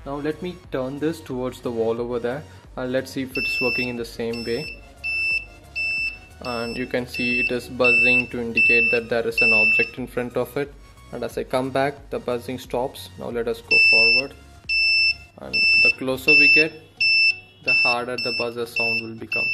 Now let me turn this towards the wall over there and let's see if it's working in the same way. And you can see it is buzzing to indicate that there is an object in front of it, and as I come back the buzzing stops. Now let us go forward, and the closer we get, the harder the buzzer sound will become.